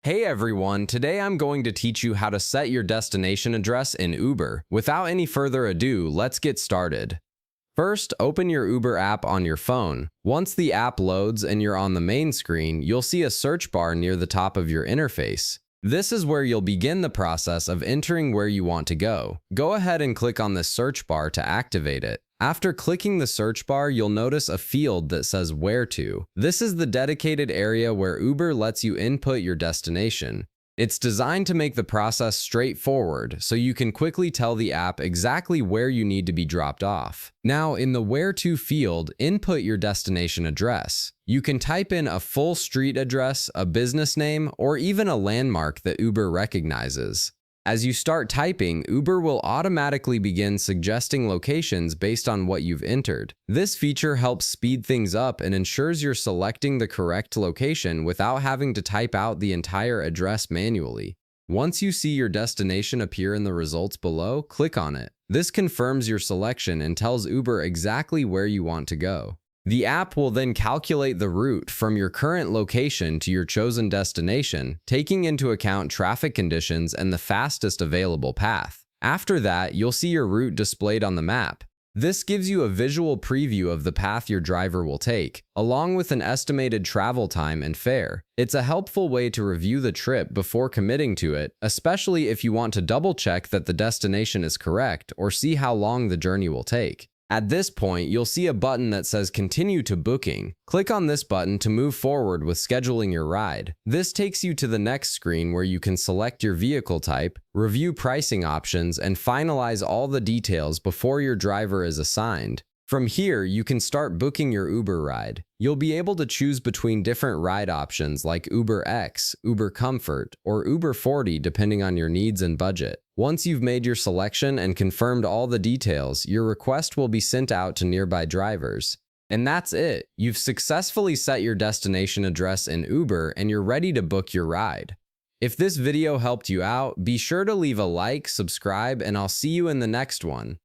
Hey everyone, today I'm going to teach you how to set your destination address in Uber. Without any further ado, let's get started. First, open your Uber app on your phone. Once the app loads and you're on the main screen, you'll see a search bar near the top of your interface. This is where you'll begin the process of entering where you want to go. Go ahead and click on this search bar to activate it. After clicking the search bar, you'll notice a field that says Where to. This is the dedicated area where Uber lets you input your destination. It's designed to make the process straightforward, so you can quickly tell the app exactly where you need to be dropped off. Now, in the Where to field, input your destination address. You can type in a full street address, a business name, or even a landmark that Uber recognizes. As you start typing, Uber will automatically begin suggesting locations based on what you've entered. This feature helps speed things up and ensures you're selecting the correct location without having to type out the entire address manually. Once you see your destination appear in the results below, click on it. This confirms your selection and tells Uber exactly where you want to go. The app will then calculate the route from your current location to your chosen destination, taking into account traffic conditions and the fastest available path. After that, you'll see your route displayed on the map. This gives you a visual preview of the path your driver will take, along with an estimated travel time and fare. It's a helpful way to review the trip before committing to it, especially if you want to double-check that the destination is correct or see how long the journey will take. At this point, you'll see a button that says Continue to Booking. Click on this button to move forward with scheduling your ride. This takes you to the next screen where you can select your vehicle type, review pricing options, and finalize all the details before your driver is assigned. From here, you can start booking your Uber ride. You'll be able to choose between different ride options like Uber X, Uber Comfort, or Uber 40 depending on your needs and budget. Once you've made your selection and confirmed all the details, your request will be sent out to nearby drivers. And that's it. You've successfully set your destination address in Uber and you're ready to book your ride. If this video helped you out, be sure to leave a like, subscribe, and I'll see you in the next one.